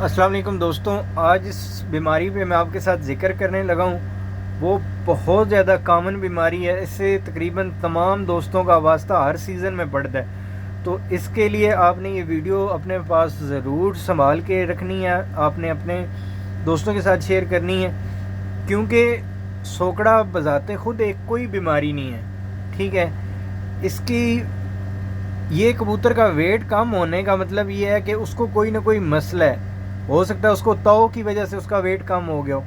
السلام علیکم دوستوں، آج اس بیماری پہ میں آپ کے ساتھ ذکر کرنے لگا ہوں۔ وہ بہت زیادہ کامن بیماری ہے، اس سے تقریباً تمام دوستوں کا واسطہ ہر سیزن میں پڑتا ہے۔ تو اس کے لیے آپ نے یہ ویڈیو اپنے پاس ضرور سنبھال کے رکھنی ہے، آپ نے اپنے دوستوں کے ساتھ شیئر کرنی ہے، کیونکہ سوکڑا بذات خود ایک کوئی بیماری نہیں ہے، ٹھیک ہے۔ اس کی یہ کبوتر کا ویٹ کم ہونے کا مطلب یہ ہے کہ اس کو کوئی نہ کوئی مسئلہ ہے، ہو سکتا ہے اس کو تو کی وجہ سے اس کا ویٹ کم ہو گیا ہو،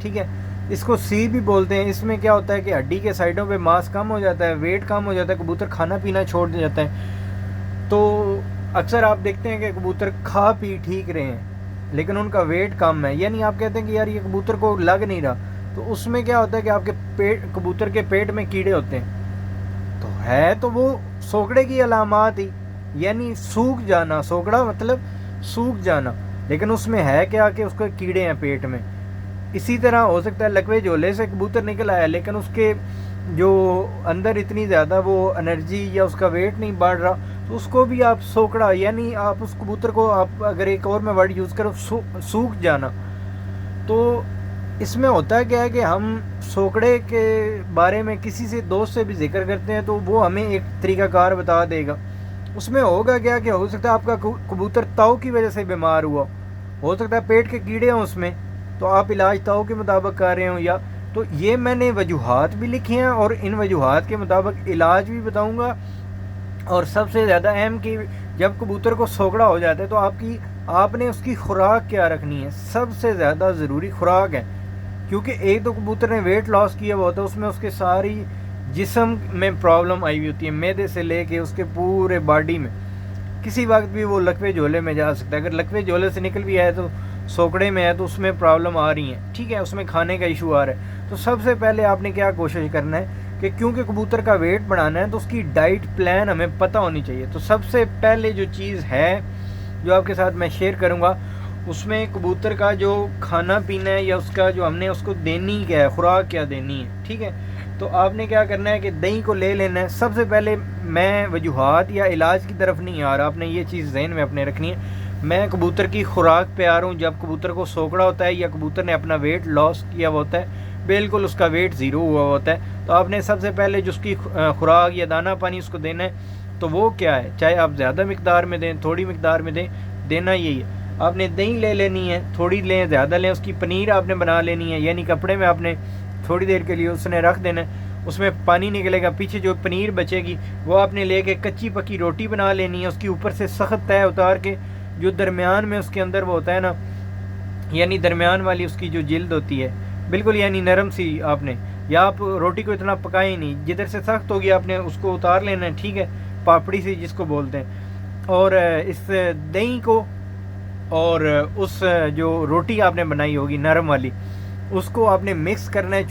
ٹھیک ہے۔ اس کو سی بھی بولتے ہیں۔ اس میں کیا ہوتا ہے کہ ہڈی کے سائڈوں پہ ماس کم ہو جاتا ہے، ویٹ کم ہو جاتا ہے، کبوتر کھانا پینا چھوڑ جاتا ہے۔ تو اکثر آپ دیکھتے ہیں کہ کبوتر کھا پی ٹھیک رہے ہیں لیکن ان کا ویٹ کم ہے، یعنی آپ کہتے ہیں کہ یار یہ کبوتر کو لگ نہیں رہا، تو اس میں کیا ہوتا ہے کہ آپ کے کبوتر کے پیٹ میں کیڑے ہوتے ہیں، تو ہے تو وہ سوکڑے کی علامات ہی، یعنی سوکھ جانا۔ سوکڑا مطلب سوکھ جانا، لیکن اس میں ہے کیا کہ اس کے کیڑے ہیں پیٹ میں۔ اسی طرح ہو سکتا ہے لکوے جھولے سے کبوتر نکل آیا لیکن اس کے جو اندر اتنی زیادہ وہ انرجی یا اس کا ویٹ نہیں بڑھ رہا، تو اس کو بھی آپ سوکڑا، یعنی آپ اس کبوتر کو آپ اگر ایک اور میں ورڈ یوز کرو سوکھ جانا۔ تو اس میں ہوتا ہے کیا ہے کہ ہم سوکڑے کے بارے میں کسی سے دوست سے بھی ذکر کرتے ہیں تو وہ ہمیں ایک طریقہ کار بتا دے گا۔ اس میں ہوگا کیا کہ ہو سکتا ہے آپ کا کبوتر تاؤ کی وجہ سے بیمار ہوا، ہو سکتا ہے پیٹ کے کیڑے ہوں اس میں، تو آپ علاج تاؤ کے مطابق کر رہے ہوں، یا تو یہ میں نے وجوہات بھی لکھی ہیں اور ان وجوہات کے مطابق علاج بھی بتاؤں گا۔ اور سب سے زیادہ اہم کہ جب کبوتر کو سوکڑا ہو جاتا ہے تو آپ نے اس کی خوراک کیا رکھنی ہے، سب سے زیادہ ضروری خوراک ہے، کیونکہ ایک تو کبوتر نے ویٹ لاس کیا ہوا ہوتا ہے، اس میں اس کے ساری جسم میں پرابلم آئی ہوئی ہوتی ہے، معدے سے لے کے اس کے پورے باڈی میں، کسی وقت بھی وہ لکوے جھولے میں جا سکتا ہے۔ اگر لکوے جھولے سے نکل بھی آئے تو سوکڑے میں ہے تو اس میں پرابلم آ رہی ہیں، ٹھیک ہے، اس میں کھانے کا ایشو آ رہا ہے۔ تو سب سے پہلے آپ نے کیا کوشش کرنا ہے کہ کیونکہ کبوتر کا ویٹ بڑھانا ہے تو اس کی ڈائٹ پلان ہمیں پتہ ہونی چاہیے۔ تو سب سے پہلے جو چیز ہے جو آپ کے ساتھ میں شیئر کروں گا، اس میں کبوتر کا جو کھانا پینا ہے یا اس کا جو ہم نے اس کو دینی کیا ہے، خوراک کیا دینی ہے، ٹھیک ہے۔ تو آپ نے کیا کرنا ہے کہ دہی کو لے لینا ہے۔ سب سے پہلے میں وجوہات یا علاج کی طرف نہیں آ رہا، آپ نے یہ چیز ذہن میں اپنے رکھنی ہے، میں کبوتر کی خوراک پہ آ رہا ہوں۔ جب کبوتر کو سوکڑا ہوتا ہے یا کبوتر نے اپنا ویٹ لاس کیا ہوا ہوتا ہے، بالکل اس کا ویٹ زیرو ہوا ہوتا ہے، تو آپ نے سب سے پہلے جو اس کی خوراک یا دانہ پانی اس کو دینا ہے، تو وہ کیا ہے، چاہے آپ زیادہ مقدار میں دیں تھوڑی مقدار میں دیں، دینا یہی ہے۔ آپ نے دہی لے لینی ہے، تھوڑی لیں زیادہ لیں، اس کی پنیر آپ نے بنا لینی ہے، یعنی کپڑے میں آپ نے تھوڑی دیر کے لیے اس نے رکھ دینا ہے، اس میں پانی نکلے گا، پیچھے جو پنیر بچے گی وہ آپ نے لے کے کچی پکی روٹی بنا لینی ہے، اس کی اوپر سے سخت تہ اتار کے جو درمیان میں اس کے اندر وہ ہوتا ہے نا، یعنی درمیان والی اس کی جو جلد ہوتی ہے بالکل یعنی نرم سی، آپ نے یا آپ روٹی کو اتنا پکائیں نہیں، جدھر سے سخت ہوگی آپ نے اس کو اتار لینا ہے، ٹھیک ہے، پاپڑی سی جس کو بولتے ہیں۔ اور اس دہی کو اور اس جو روٹی آپ نے بنائی ہوگی نرم والی، اس کو آپ نے مکس کرنا ہے،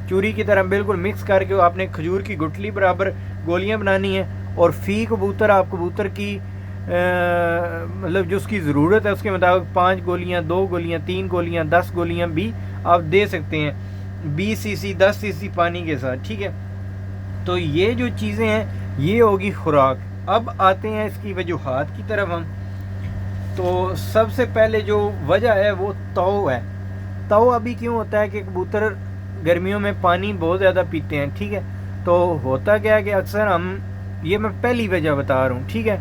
چوری کی طرح بالکل مکس کر کے آپ نے کھجور کی گٹلی برابر گولیاں بنانی ہیں، اور فی کبوتر آپ کبوتر کی مطلب جو اس کی ضرورت ہے اس کے مطابق 5 گولیاں، 2 گولیاں، 3 گولیاں، 10 گولیاں بھی آپ دے سکتے ہیں، 20 سی سی 10 سی سی پانی کے ساتھ، ٹھیک ہے۔ تو یہ جو چیزیں ہیں یہ ہوگی خوراک۔ اب آتے ہیں اس کی وجوہات کی طرف ہم۔ تو سب سے پہلے جو وجہ ہے وہ تو ہے۔ تو ابھی کیوں ہوتا ہے کہ کبوتر گرمیوں میں پانی بہت زیادہ پیتے ہیں، ٹھیک ہے، تو ہوتا کیا ہے کہ اکثر ہم، یہ میں پہلی وجہ بتا رہا ہوں، ٹھیک ہے،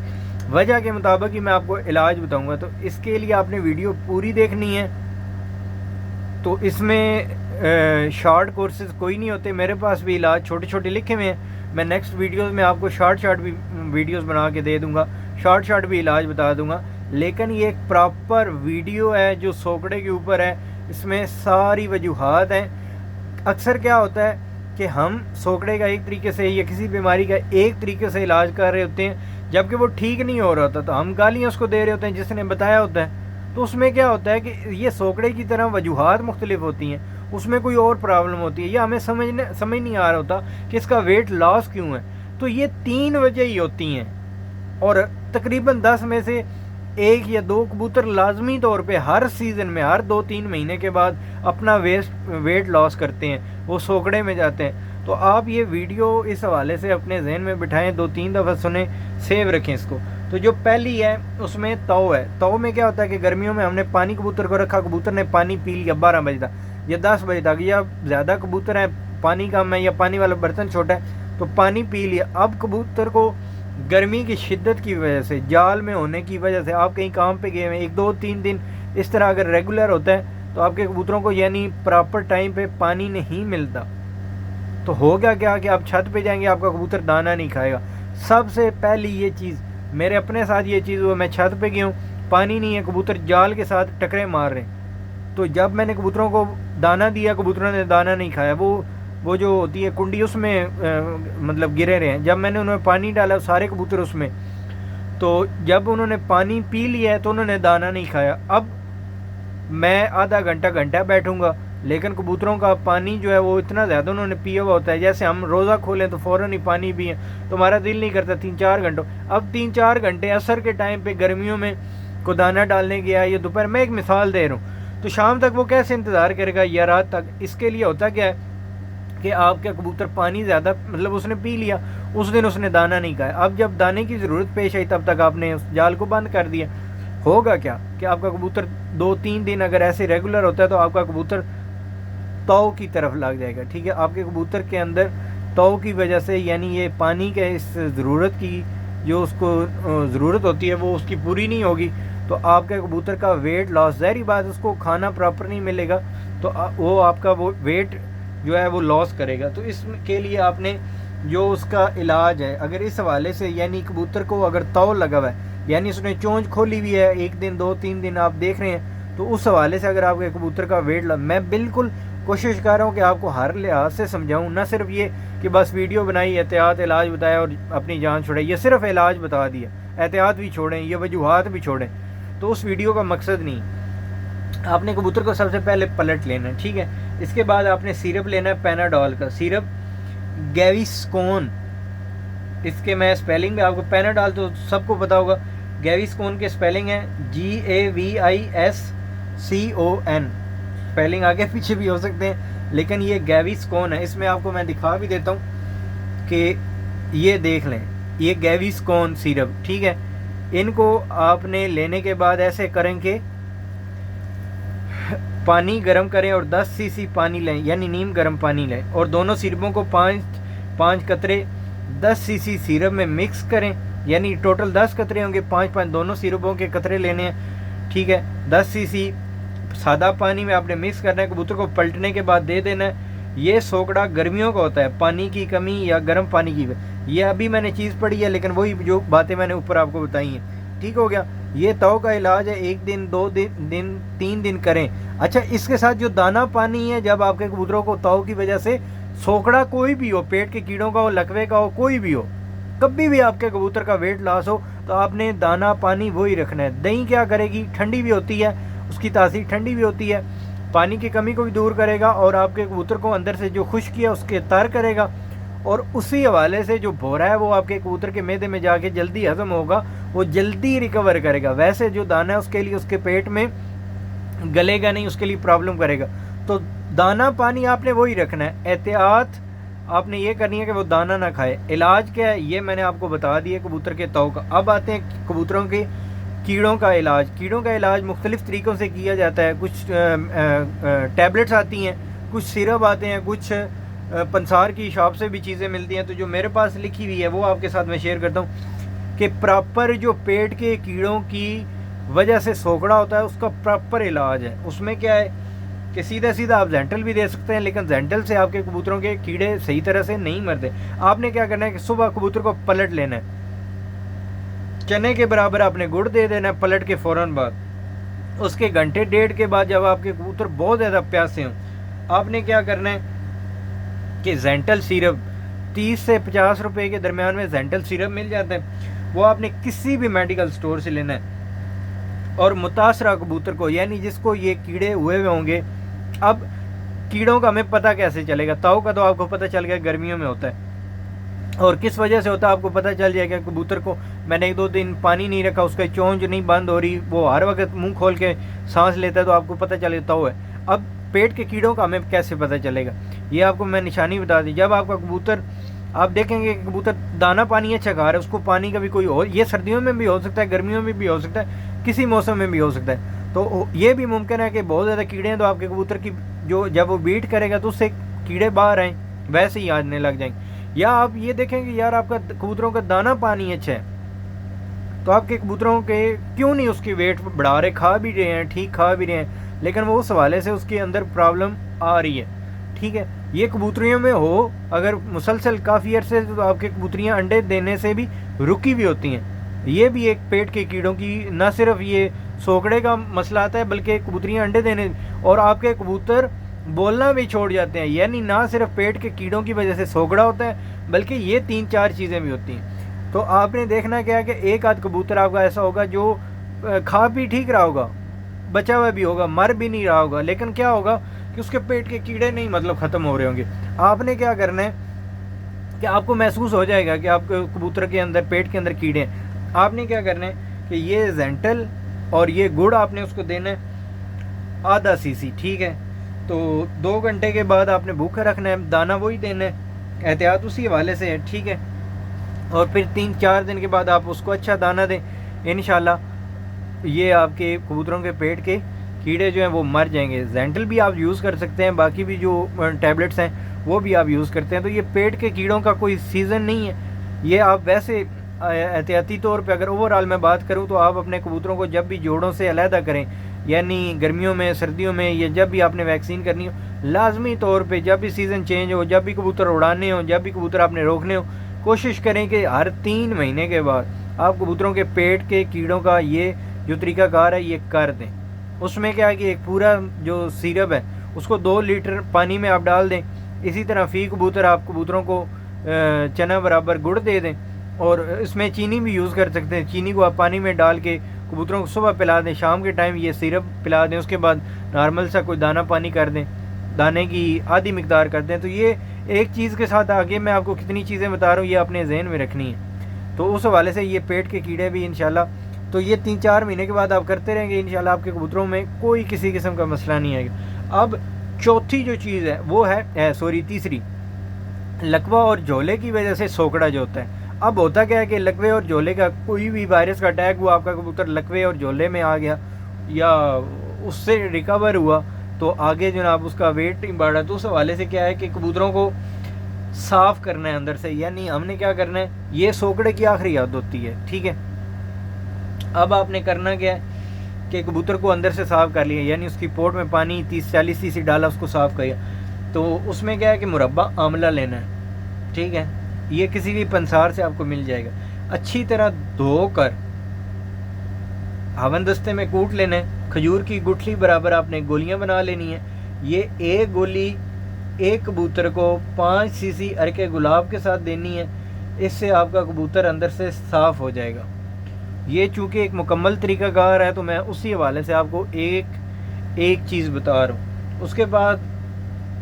وجہ کے مطابق ہی میں آپ کو علاج بتاؤں گا، تو اس کے لیے آپ نے ویڈیو پوری دیکھنی ہے۔ تو اس میں شارٹ کورسز کوئی نہیں ہوتے، میرے پاس بھی علاج چھوٹے چھوٹے لکھے ہوئے ہیں، میں نیکسٹ ویڈیوز میں آپ کو شارٹ بھی ویڈیوز بنا کے دے دوں گا، شارٹ بھی علاج بتا دوں گا، لیکن یہ ایک پراپر ویڈیو ہے جو سوکڑے کے اوپر ہے، اس میں ساری وجوہات ہیں۔ اکثر کیا ہوتا ہے کہ ہم سوکڑے کا ایک طریقے سے یا کسی بیماری کا ایک طریقے سے علاج کر رہے ہوتے ہیں، جبکہ وہ ٹھیک نہیں ہو رہا ہوتا، تو ہم گالیاں اس کو دے رہے ہوتے ہیں جس نے بتایا ہوتا ہے، تو اس میں کیا ہوتا ہے کہ یہ سوکڑے کی طرح وجوہات مختلف ہوتی ہیں، اس میں کوئی اور پرابلم ہوتی ہے، یا ہمیں سمجھ نہیں آ رہا ہوتا کہ اس کا ویٹ لاس کیوں ہے۔ تو یہ 3 وجہ ہی ہوتی ہیں، اور تقریباً 10 میں سے 1 یا 2 کبوتر لازمی طور پہ ہر سیزن میں ہر 2-3 مہینے کے بعد اپنا ویٹ لاس کرتے ہیں، وہ سوکڑے میں جاتے ہیں۔ تو آپ یہ ویڈیو اس حوالے سے اپنے ذہن میں بٹھائیں، 2-3 دفعہ سنیں، سیو رکھیں اس کو۔ تو جو پہلی ہے اس میں تو ہے. تو میں کیا ہوتا ہے کہ گرمیوں میں ہم نے پانی کبوتر کو رکھا, کبوتر نے پانی پی لیا 12 بجے تک یا 10 بجے تک, یا زیادہ کبوتر ہیں پانی کم ہے یا پانی والا برتن چھوٹا ہے تو پانی پی لیا. اب کبوتر کو گرمی کی شدت کی وجہ سے, جال میں ہونے کی وجہ سے, آپ کہیں کام پہ گئے ہیں 1-2-3 دن اس طرح اگر ریگولر ہوتا ہے تو آپ کے کبوتروں کو یعنی پراپر ٹائم پہ پانی نہیں ملتا, تو ہوگا کیا کہ آپ چھت پہ جائیں گے, آپ کا کبوتر دانہ نہیں کھائے گا. سب سے پہلی یہ چیز میرے اپنے ساتھ یہ چیز ہوا, میں چھت پہ گیا ہوں, پانی نہیں ہے, کبوتر جال کے ساتھ ٹکرے مار رہے ہیں, تو جب میں نے کبوتروں کو دانہ دیا کبوتروں نے دانہ نہیں کھایا, وہ جو ہوتی ہے کنڈی اس میں مطلب گرے رہے ہیں. جب میں نے انہوں نے پانی ڈالا سارے کبوتر اس میں, تو جب انہوں نے پانی پی لیا ہے تو انہوں نے دانہ نہیں کھایا. اب میں آدھا گھنٹہ بیٹھوں گا, لیکن کبوتروں کا پانی جو ہے وہ اتنا زیادہ انہوں نے پیا ہوا ہوتا ہے, جیسے ہم روزہ کھولیں تو فوراً ہی پانی پئیں تو ہمارا دل نہیں کرتا 3-4 گھنٹوں. اب 3-4 گھنٹے عصر کے ٹائم پہ گرمیوں میں کو دانہ ڈالنے گیا یا دوپہر, میں ایک مثال دے رہا ہوں, تو شام تک وہ کیسے انتظار کرے گا یا رات تک. اس کے لیے ہوتا کیا ہے کہ آپ کا کبوتر پانی زیادہ مطلب اس نے پی لیا, اس دن اس نے دانہ نہیں کھایا. اب جب دانے کی ضرورت پیش آئی تب تک آپ نے اس جال کو بند کر دیا. ہوگا کیا کہ آپ کا کبوتر 2-3 دن اگر ایسے ریگولر ہوتا ہے تو آپ کا کبوتر تو کی طرف لگ جائے گا. ٹھیک ہے, آپ کے کبوتر کے اندر تو کی وجہ سے یعنی یہ پانی کے اس ضرورت کی جو اس کو ضرورت ہوتی ہے وہ اس کی پوری نہیں ہوگی, تو آپ کے کبوتر کا ویٹ لاس, ظاہری بات اس کو کھانا پراپر نہیں ملے گا تو وہ آپ کا وہ ویٹ جو ہے وہ لاس کرے گا. تو اس کے لیے آپ نے جو اس کا علاج ہے, اگر اس حوالے سے یعنی کبوتر کو اگر تو لگا ہوا ہے یعنی اس نے چونچ کھولی ہوئی ہے 1 دن 2-3 دن آپ دیکھ رہے ہیں, تو اس حوالے سے اگر آپ کے کبوتر کا ویٹ میں بالکل کوشش کر رہا ہوں کہ آپ کو ہر لحاظ سے سمجھاؤں, نہ صرف یہ کہ بس ویڈیو بنائی احتیاط علاج بتایا اور اپنی جان چھوڑے, یہ صرف علاج بتا دیا, احتیاط بھی چھوڑیں, یہ وجوہات بھی چھوڑیں, تو اس ویڈیو کا مقصد نہیں. آپ نے کبوتر کو سب سے پہلے پلٹ لینا ہے. ٹھیک ہے, اس کے بعد آپ نے سیرپ لینا ہے پیناڈول کا سیرپ, گیویسکون, اس کے میں اسپیلنگ بھی آپ کو, پیناڈول تو سب کو پتا ہوگا, گیویسکون کے اسپیلنگ ہے GAVISCON, اسپیلنگ آگے پیچھے بھی ہو سکتے ہیں لیکن یہ گیویسکون ہے. اس میں آپ کو میں دکھا بھی دیتا ہوں کہ یہ دیکھ لیں, یہ گیویسکون سیرپ. ٹھیک ہے, ان کو آپ نے لینے کے بعد ایسے کریں کہ پانی گرم کریں اور 10 cc پانی لیں یعنی نیم گرم پانی لیں, اور دونوں سیرپوں کو 5 قطرے 10 cc سیرپ میں مکس کریں, یعنی ٹوٹل 10 قطرے ہوں گے, 5 دونوں سیرپوں کے قطرے لینے ہیں. ٹھیک ہے, 10 cc سادہ پانی میں آپ نے مکس کرنا ہے, کبوتر کو پلٹنے کے بعد دے دینا ہے. یہ سوکڑا گرمیوں کا ہوتا ہے, پانی کی کمی یا گرم پانی کی, یہ ابھی میں نے چیز پڑھی ہے لیکن وہی جو باتیں میں نے اوپر آپ کو بتائی ہیں. ٹھیک ہو گیا, یہ تو کا علاج ہے, 1 دن 2 دن 3 دن کریں. اچھا, اس کے ساتھ جو دانہ پانی ہے, جب آپ کے کبوتروں کو تو کی وجہ سے سوکڑا کوئی بھی ہو, پیٹ کے کیڑوں کا ہو, لکوے کا ہو, کوئی بھی ہو, کبھی بھی آپ کے کبوتر کا ویٹ لاس ہو تو آپ نے دانہ پانی وہی رکھنا ہے. دہی کیا کرے گی, ٹھنڈی بھی ہوتی ہے, اس کی تاثیر ٹھنڈی بھی ہوتی ہے, پانی کی کمی کو بھی دور کرے گا اور آپ کے کبوتر کو اندر سے جو خشکی ہے اس کے تر کرے گا, اور اسی حوالے سے جو بھورا ہے وہ آپ کے کبوتر کے معدے میں جا کے جلدی ہضم ہوگا, وہ جلدی ریکور کرے گا. ویسے جو دانہ ہے اس کے لیے اس کے پیٹ میں گلے گا نہیں, اس کے لیے پرابلم کرے گا. تو دانہ پانی آپ نے وہی رکھنا ہے, احتیاط آپ نے یہ کرنی ہے کہ وہ دانہ نہ کھائے. علاج کیا ہے یہ میں نے آپ کو بتا دیا کبوتر کے تو کا. اب آتے ہیں کبوتروں کے کیڑوں کا علاج. کیڑوں کا علاج مختلف طریقوں سے کیا جاتا ہے. کچھ ٹیبلٹس آتی ہیں, کچھ سیرپ آتے ہیں, کچھ پنسار کی شاپ سے بھی چیزیں ملتی ہیں. تو جو میرے پاس لکھی ہوئی ہے وہ آپ کے ساتھ میں شیئر کرتا ہوں کہ پراپر جو پیٹ کے کیڑوں کی وجہ سے سوکڑا ہوتا ہے اس کا پراپر علاج ہے. اس میں کیا ہے کہ سیدھا آپ زینٹل بھی دے سکتے ہیں, لیکن زینٹل سے آپ کے کبوتروں کے کیڑے صحیح طرح سے نہیں مرتے. آپ نے کیا کرنا ہے کہ صبح کبوتر کو پلٹ لینا ہے, چنے کے برابر آپ نے گڑ دے دینا ہے پلٹ کے فوراً بعد. اس کے گھنٹے 1.5 کے بعد جب آپ کے کبوتر بہت زیادہ پیاسے ہوں, آپ نے کیا کرنا ہے کہ زینٹل سیرپ 30 سے 50 روپے کے درمیان میں زینٹل سیرپ مل جاتا ہے, وہ آپ نے کسی بھی میڈیکل سٹور سے لینا ہے. اور متاثرہ کبوتر کو یعنی جس کو یہ کیڑے ہوئے ہوں گے, اب کیڑوں کا ہمیں پتہ کیسے چلے گا؟ تو آپ کو پتہ چل گیا گرمیوں میں ہوتا ہے, اور کس وجہ سے ہوتا ہے آپ کو پتہ چل جائے گا. کبوتر کو میں نے 1-2 دن پانی نہیں رکھا, اس کا چونچ نہیں بند ہو رہی, وہ ہر وقت منہ کھول کے سانس لیتا ہے, تو آپ کو پتہ چلے تو ہے. اب پیٹ کے کیڑوں کا ہمیں کیسے پتہ چلے گا, یہ آپ کو میں نشانی بتا دی. جب آپ کا کبوتر آپ دیکھیں گے کبوتر دانہ پانی اچھا کھا رہا ہے، اس کو پانی کا بھی کوئی اور، یہ سردیوں میں بھی ہو سکتا ہے، گرمیوں میں بھی ہو سکتا ہے، کسی موسم میں بھی ہو سکتا ہے. تو یہ بھی ممکن ہے کہ بہت زیادہ کیڑے ہیں تو آپ کے کبوتر کی جو جب وہ بیٹ کرے گا تو اس سے کیڑے باہر آئیں، ویسے ہی آنے لگ جائیں. یا آپ یہ دیکھیں کہ یار آپ کا کبوتروں کا دانہ پانی اچھا ہے تو آپ کے کبوتروں کے کیوں نہیں اس کی ویٹ بڑھا رہے، کھا بھی رہے ہیں، ٹھیک کھا بھی رہے ہیں، لیکن وہ اس حوالے سے اس کے اندر پرابلم آ رہی ہے. ٹھیک ہے، یہ کبوتریوں میں ہو اگر مسلسل کافی عرصے تو آپ کے کبوتریاں انڈے دینے سے بھی رکی بھی ہوتی ہیں. یہ بھی ایک پیٹ کے کیڑوں کی، نہ صرف یہ سوکڑے کا مسئلہ آتا ہے بلکہ کبوتریاں انڈے دینے اور آپ کے کبوتر بولنا بھی چھوڑ جاتے ہیں. یعنی نہ صرف پیٹ کے کیڑوں کی وجہ سے سوکڑا ہوتا ہے بلکہ یہ 3-4 چیزیں بھی ہوتی ہیں. تو آپ نے دیکھنا کیا کہ ایک آدھ کبوتر آپ کا ایسا ہوگا جو کھا پی ٹھیک رہا ہوگا، بچا ہوا بھی ہوگا، مر بھی نہیں رہا ہوگا، لیکن کیا ہوگا کہ اس کے پیٹ کے کیڑے نہیں مطلب ختم ہو رہے ہوں گے. آپ نے کیا کرنا ہے کہ آپ کو محسوس ہو جائے گا کہ آپ کے کبوتر کے اندر پیٹ کے اندر کیڑے ہیں. آپ نے کیا کرنا ہے کہ یہ زینٹل اور یہ گڑ آپ نے اس کو دینا ہے آدھا cc. ٹھیک ہے، تو 2 گھنٹے کے بعد آپ نے بھوکا رکھنا ہے، دانہ وہی دینا ہے، احتیاط اسی حوالے سے ہے. ٹھیک ہے، اور پھر 3-4 دن کے بعد آپ اس کو اچھا دانہ دیں، انشاءاللہ یہ آپ کے کبوتروں کے پیٹ کے کیڑے جو ہیں وہ مر جائیں گے. زینٹل بھی آپ یوز کر سکتے ہیں، باقی بھی جو ٹیبلٹس ہیں وہ بھی آپ یوز کرتے ہیں. تو یہ پیٹ کے کیڑوں کا کوئی سیزن نہیں ہے، یہ آپ ویسے احتیاطی طور پہ اگر اوور آل میں بات کروں تو آپ اپنے کبوتروں کو جب بھی جوڑوں سے علیحدہ کریں، یعنی گرمیوں میں، سردیوں میں، یا جب بھی آپ نے ویکسین کرنی ہو، لازمی طور پہ جب بھی سیزن چینج ہو، جب بھی کبوتر اڑانے ہوں، جب بھی کبوتر آپ نے روکنے ہو، کوشش کریں کہ ہر 3 مہینے کے بعد آپ کبوتروں کے پیٹ کے کیڑوں کا یہ جو طریقہ کار ہے یہ کر دیں. اس میں کیا ہے کہ ایک پورا جو سیرپ ہے اس کو 2 لیٹر پانی میں آپ ڈال دیں. اسی طرح فی کبوتر آپ کبوتروں کو چنا برابر گڑ دے دیں، اور اس میں چینی بھی یوز کر سکتے ہیں. چینی کو آپ پانی میں ڈال کے کبوتروں کو صبح پلا دیں، شام کے ٹائم یہ سیرپ پلا دیں، اس کے بعد نارمل سا کوئی دانہ پانی کر دیں، دانے کی آدھی مقدار کر دیں. تو یہ ایک چیز کے ساتھ آگے میں آپ کو کتنی چیزیں بتا رہا ہوں یہ اپنے ذہن میں رکھنی ہے. تو اس حوالے سے یہ پیٹ کے کیڑے بھی انشاءاللہ تو یہ 3-4 مہینے کے بعد آپ کرتے رہیں گے، انشاءاللہ آپ کے کبوتروں میں کوئی کسی قسم کا مسئلہ نہیں آئے گا. اب چوتھی جو چیز ہے وہ ہے تیسری، لکوہ اور جھولے کی وجہ سے سوکڑا جو ہوتا ہے. اب ہوتا کیا ہے کہ لکوے اور جھولے کا کوئی بھی وائرس کا اٹیک ہوا، آپ کا کبوتر لکوے اور جھولے میں آ گیا یا اس سے ریکور ہوا تو آگے جناب اس کا ویٹ نہیں بڑھ رہا. تو اس حوالے سے کیا ہے کہ کبوتروں کو صاف کرنا ہے اندر سے. یعنی ہم نے کیا کرنا ہے، یہ سوکڑے کی آخری حد ہوتی ہے. ٹھیک ہے، اب آپ نے کرنا کیا ہے کہ کبوتر کو اندر سے صاف کر لیا، یعنی اس کی پوٹ میں پانی 30-40 cc ڈالا، اس کو صاف کیا. تو اس میں کیا ہے کہ مربع آملہ لینا ہے. ٹھیک ہے، یہ کسی بھی پنسار سے آپ کو مل جائے گا. اچھی طرح دھو کر ہون دستے میں کوٹ لینا ہے. کھجور کی گٹھلی برابر آپ نے گولیاں بنا لینی ہیں. یہ ایک گولی ایک کبوتر کو 5 cc عرق گلاب کے ساتھ دینی ہے. اس سے آپ کا کبوتر اندر سے صاف ہو جائے گا. یہ چونکہ ایک مکمل طریقہ کار ہے تو میں اسی حوالے سے آپ کو ایک چیز بتا رہا ہوں. اس کے بعد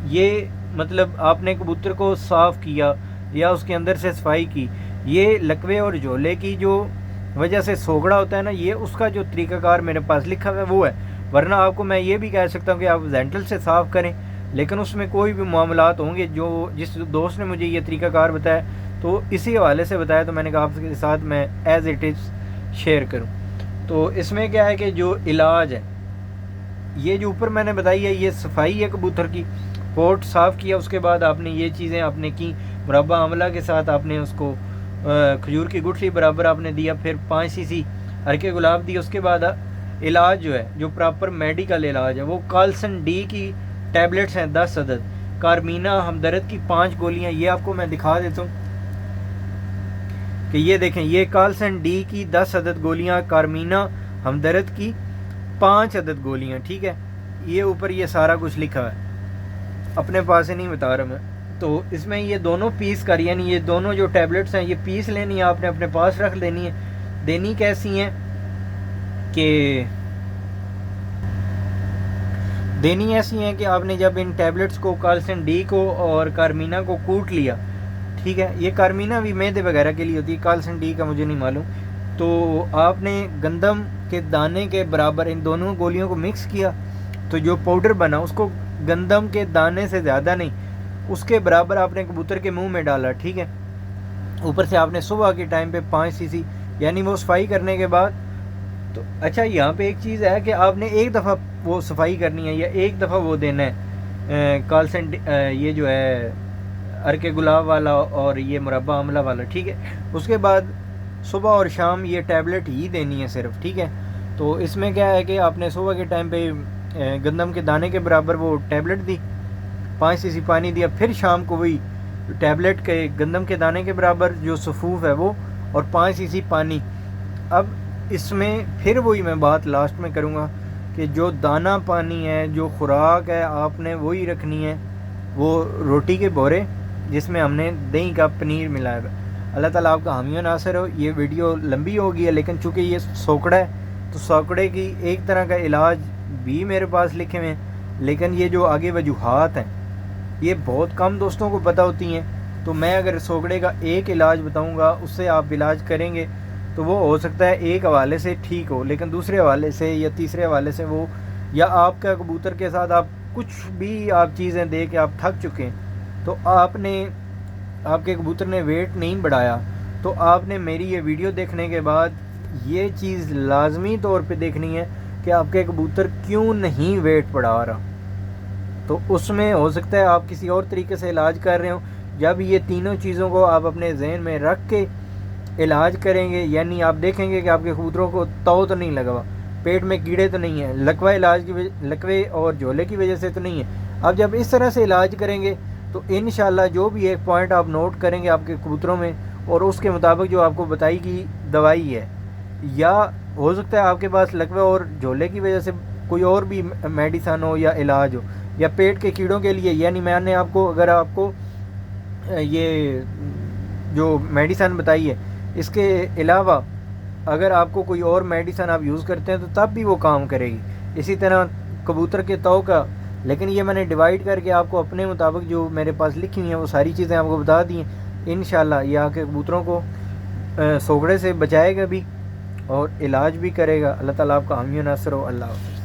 یہ مطلب آپ نے کبوتر کو صاف کیا یا اس کے اندر سے صفائی کی. یہ لکوے اور جھولے کی جو وجہ سے سوگڑا ہوتا ہے نا، یہ اس کا جو طریقہ کار میرے پاس لکھا ہوا ہے وہ ہے. ورنہ آپ کو میں یہ بھی کہہ سکتا ہوں کہ آپ زینٹل سے صاف کریں، لیکن اس میں کوئی بھی معاملات ہوں گے. جس دوست نے مجھے یہ طریقہ کار بتایا تو اسی حوالے سے بتایا تو میں نے کہا آپ کے ساتھ میں ایز اٹ از شیئر کروں. تو اس میں کیا ہے کہ جو علاج ہے یہ جو اوپر میں نے بتائی ہے، یہ صفائی ہے کبوتر کی. پوٹ صاف کیا، اس کے بعد آپ نے یہ چیزیں آپ نے کی، مربع آملہ کے ساتھ آپ نے اس کو کھجور کی گٹھلی برابر آپ نے دیا، پھر 5 cc عرق گلاب دی. اس کے بعد علاج جو ہے جو پراپر میڈیکل علاج ہے وہ کالسن ڈی کی ٹیبلٹس ہیں 10 عدد، کارمینا ہمدرد کی 5 گولیاں. یہ آپ کو میں دکھا دیتا ہوں کہ یہ دیکھیں، یہ کالسن ڈی کی 10 عدد گولیاں، کارمینا ہمدرد کی 5 عدد گولیاں. ٹھیک ہے، یہ اوپر یہ سارا کچھ لکھا ہے، اپنے پاس سے نہیں بتا رہا میں. تو اس میں یہ دونوں پیس کر، یعنی یہ دونوں جو ٹیبلٹس ہیں یہ پیس لینی ہے آپ نے، اپنے پاس رکھ لینی ہے. دینی کیسی ہیں کہ دینی ایسی ہیں کہ آپ نے جب ان ٹیبلٹس کو، کالسن ڈی کو اور کارمینا کو کوٹ لیا. ٹھیک ہے، یہ کارمینا بھی میدے وغیرہ کے لیے ہوتی ہے، کالسن ڈی کا مجھے نہیں معلوم. تو آپ نے گندم کے دانے کے برابر ان دونوں گولیوں کو مکس کیا تو جو پاؤڈر بنا اس کو گندم کے دانے سے زیادہ نہیں، اس کے برابر آپ نے کبوتر کے منہ میں ڈالا. ٹھیک ہے، اوپر سے آپ نے صبح کے ٹائم پہ 5 cc یعنی وہ صفائی کرنے کے بعد تو اچھا یہاں پہ ایک چیز ہے کہ آپ نے ایک دفعہ وہ صفائی کرنی ہے یا ایک دفعہ وہ دینا ہے کالسنٹ یہ جو ہے ارک گلاب والا اور یہ مربع عملہ والا، ٹھیک ہے. اس کے بعد صبح اور شام یہ ٹیبلٹ ہی دینی ہے صرف، ٹھیک ہے. تو اس میں کیا ہے کہ آپ نے صبح کے ٹائم پہ گندم کے دانے کے برابر وہ ٹیبلٹ دی، 5 cc پانی دیا، پھر شام کو وہی ٹیبلٹ کے گندم کے دانے کے برابر جو صفوف ہے وہ، اور 5 cc پانی. اب اس میں پھر وہی میں بات لاسٹ میں کروں گا کہ جو دانہ پانی ہے، جو خوراک ہے، آپ نے وہی رکھنی ہے، وہ روٹی کے بورے جس میں ہم نے دہی کا پنیر ملایا ہے. اللہ تعالیٰ آپ کا حامی و ناصر ہو. یہ ویڈیو لمبی ہو گئی ہے لیکن چونکہ یہ سوکڑا ہے تو سوکڑے کی ایک طرح کا علاج بھی میرے پاس لکھے ہوئے ہیں، لیکن یہ جو آگے وجوہات ہیں یہ بہت کم دوستوں کو پتہ ہوتی ہیں. تو میں اگر سوکڑے کا ایک علاج بتاؤں گا، اس سے آپ علاج کریں گے تو وہ ہو سکتا ہے ایک حوالے سے ٹھیک ہو، لیکن دوسرے حوالے سے یا تیسرے حوالے سے وہ، یا آپ کا کبوتر کے ساتھ آپ کچھ بھی آپ چیزیں دے کے آپ تھک چکے ہیں، تو آپ کے کبوتر نے ویٹ نہیں بڑھایا، تو آپ نے میری یہ ویڈیو دیکھنے کے بعد یہ چیز لازمی طور پہ دیکھنی ہے کہ آپ کے کبوتر کیوں نہیں ویٹ بڑھا رہا. تو اس میں ہو سکتا ہے آپ کسی اور طریقے سے علاج کر رہے ہو. جب یہ تینوں چیزوں کو آپ اپنے ذہن میں رکھ کے علاج کریں گے، یعنی آپ دیکھیں گے کہ آپ کے کبوتروں کو تو نہیں لگا ہوا، پیٹ میں کیڑے تو نہیں ہیں، لکوے اور جھولے کی وجہ سے تو نہیں ہے. اب جب اس طرح سے علاج کریں گے تو انشاءاللہ جو بھی ایک پوائنٹ آپ نوٹ کریں گے آپ کے کبوتروں میں، اور اس کے مطابق جو آپ کو بتائی گئی دوائی ہے، یا ہو سکتا ہے آپ کے پاس لکوے اور جھولے کی وجہ سے کوئی اور بھی میڈیسن ہو یا علاج ہو، یا پیٹ کے کیڑوں کے لیے، یعنی میں نے اگر آپ کو یہ جو میڈیسن بتائی ہے اس کے علاوہ اگر آپ کو کوئی اور میڈیسن آپ یوز کرتے ہیں تو تب بھی وہ کام کرے گی. اسی طرح کبوتر کے تو کا، لیکن یہ میں نے ڈیوائیڈ کر کے آپ کو اپنے مطابق جو میرے پاس لکھی ہوئی ہیں وہ ساری چیزیں آپ کو بتا دی ہیں. انشاءاللہ یہ آپ کے کبوتروں کو سوکڑے سے بچائے گا بھی اور علاج بھی کرے گا. اللہ تعالیٰ آپ کا حامی و ناصر ہو. اللہ حافظ.